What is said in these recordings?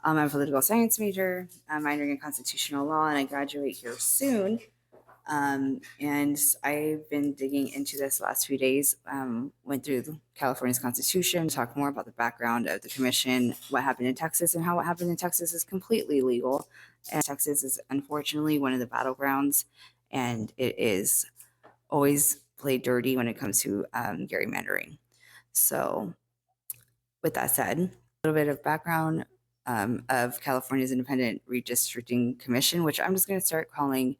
I'm a political science major. I'm minoring in constitutional law, and I graduate here soon. And I've been digging into this last few days. Went through California's Constitution, talked more about the background of the commission, what happened in Texas, and how what happened in Texas is completely legal. And Texas is unfortunately one of the battlegrounds, and it is always played dirty when it comes to gerrymandering. So, with that said, a little bit of background of California's Independent Redistricting Commission, which I'm just going to start calling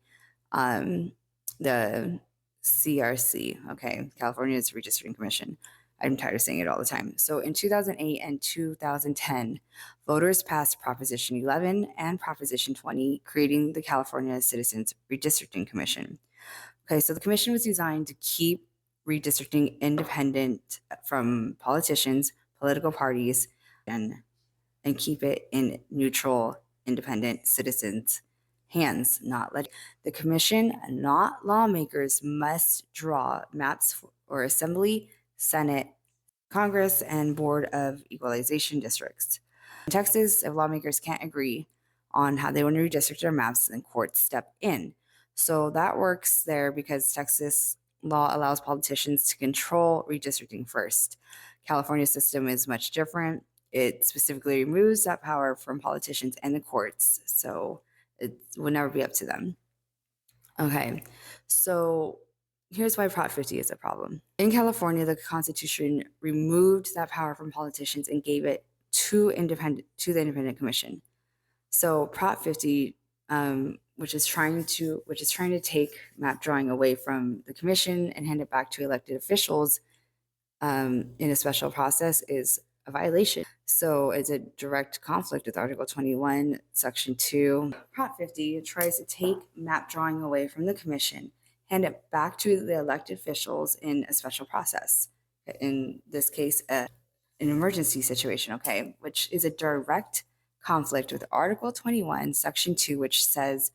the CRC, okay, California's Redistricting Commission. I'm tired of saying it all the time. So in 2008 and 2010, voters passed Proposition 11 and Proposition 20, creating the California Citizens Redistricting Commission. Okay, so the commission was designed to keep redistricting independent from politicians, political parties, and keep it in neutral, independent citizens' hands, not let the commission, not lawmakers, must draw maps for Assembly, Senate, Congress, and Board of Equalization districts. In Texas, if lawmakers can't agree on how they want to redistrict their maps, then courts step in. So that works there because Texas law allows politicians to control redistricting first. California's system is much different. It specifically removes that power from politicians and the courts, so it would never be up to them. Okay, so here's why Prop 50 is a problem. In California, the Constitution removed that power from politicians and gave it to the Independent Commission. So Prop 50, which is trying to take map drawing away from the commission and hand it back to elected officials in a special process, is a violation. So it's a direct conflict with Article 21, Section 2. Prop 50 tries to take map drawing away from the commission, hand it back to the elected officials in a special process. In this case, an emergency situation, okay, which is a direct conflict with Article 21, Section 2, which says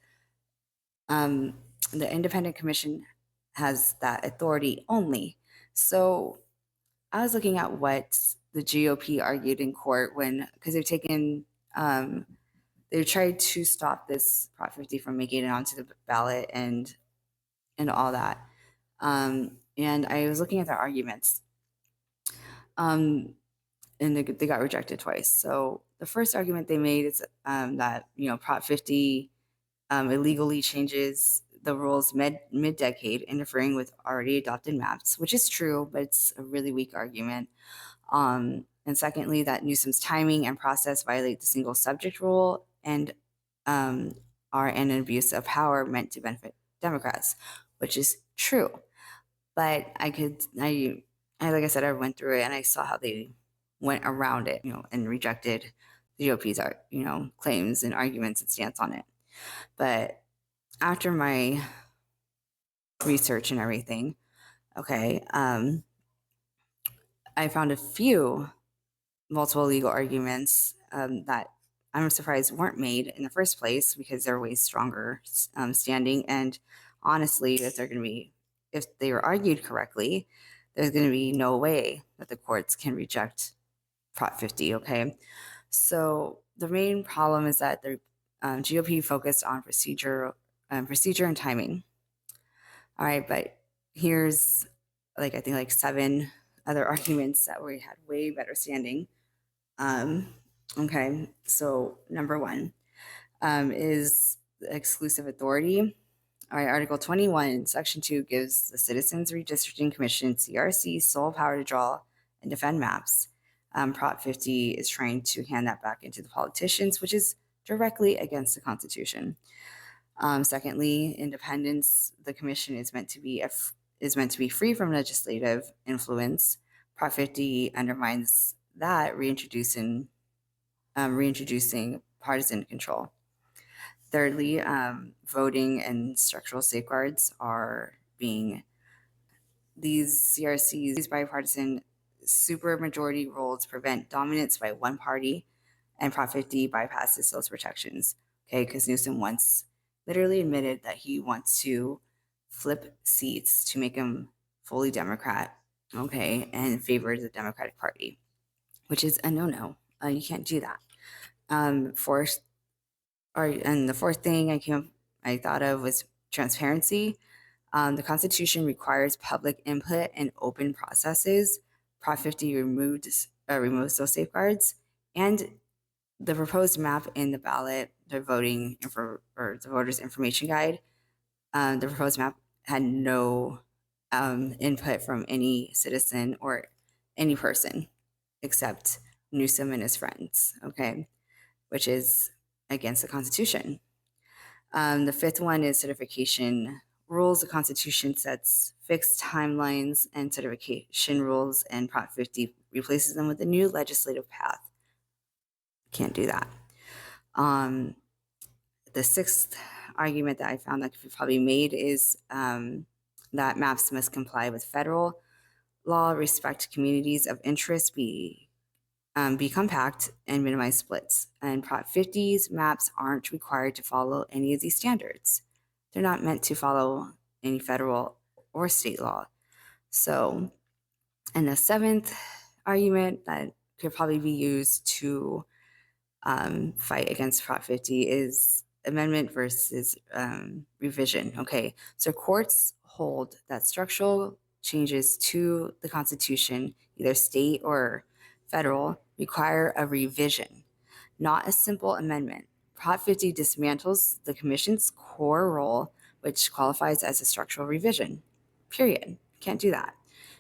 the independent commission has that authority only. So I was looking at what the GOP argued in court because they've tried to stop this Prop 50 from making it onto the ballot and all that. And I was looking at their arguments, and they got rejected twice. So the first argument they made is that Prop 50 illegally changes the rules mid-decade, interfering with already adopted maps, which is true, but it's a really weak argument. And secondly, that Newsom's timing and process violate the single subject rule and are an abuse of power meant to benefit Democrats, which is true. But like I said, I went through it and I saw how they went around it, and rejected the GOP's, claims and arguments and stance on it. But after my research and everything, okay, I found a few multiple legal arguments that I'm surprised weren't made in the first place because they're way stronger standing. And honestly, if they were argued correctly, there's going to be no way that the courts can reject Prop 50. Okay, so the main problem is that the GOP focused on procedure and timing. All right, but here's I think 7 other arguments that we had way better standing. Okay, so number 1 is the exclusive authority. All right, Article 21, Section 2 gives the Citizens Redistricting Commission, CRC, sole power to draw and defend maps. Prop 50 is trying to hand that back into the politicians, which is directly against the Constitution. Secondly, independence. The commission is meant to be free from legislative influence. Prop 50 undermines that, reintroducing partisan control. Thirdly, voting and structural safeguards these CRCs, these bipartisan supermajority rules prevent dominance by one party, and Prop 50 bypasses those protections. Okay, because Newsom once literally admitted that he wants to flip seats to make him fully Democrat, okay, and favor the Democratic Party, which is a no-no. You can't do that. Fourth, and the fourth thing I thought of was transparency. The Constitution requires public input and open processes. Prop 50 removes those safeguards, and the proposed map in the ballot, the the voters' information guide, the proposed map had no input from any citizen or any person except Newsom and his friends. Okay, which is against the Constitution. The fifth one is certification rules. The Constitution sets fixed timelines and certification rules, and Prop 50 replaces them with a new legislative path. Can't do that. The sixth argument that I found that could be probably made is that maps must comply with federal law, respect communities of interest, be compact, and minimize splits. And Prop 50's maps aren't required to follow any of these standards. They're not meant to follow any federal or state law. So, and the seventh argument that could probably be used to fight against Prop 50 is amendment versus revision. Okay, so courts hold that structural changes to the Constitution, either state or federal, require a revision, not a simple amendment. Prop 50 dismantles the Commission's core role, which qualifies as a structural revision. Period. Can't do that.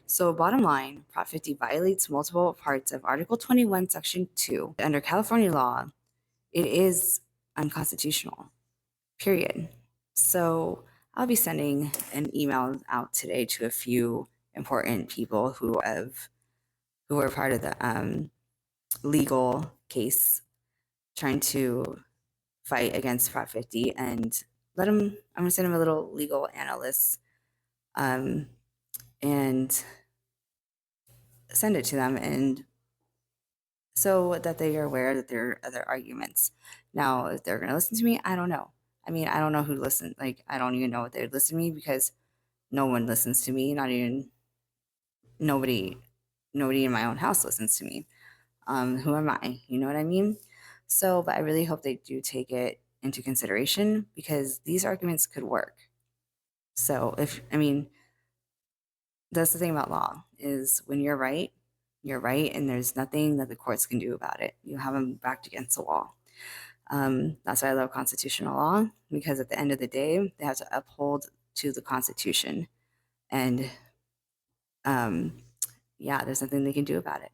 So, bottom line, Prop 50 violates multiple parts of Article 21, Section 2. Under California law, it is unconstitutional. Period. So, I'll be sending an email out today to a few important people who are part of the legal case trying to fight against Prop 50, and I'm going to send them a little legal analyst and send it to them, and so that they are aware that there are other arguments. Now, if they're going to listen to me, I don't know. I mean, I don't know who listens. Like, I don't even know if they would listen to me because no one listens to me. Not even nobody in my own house listens to me. Who am I? You know what I mean? So, but I really hope they do take it into consideration because these arguments could work. So that's the thing about law is when you're right, and there's nothing that the courts can do about it. You have them backed against the wall. That's why I love constitutional law, because at the end of the day, they have to uphold to the Constitution. And there's nothing they can do about it.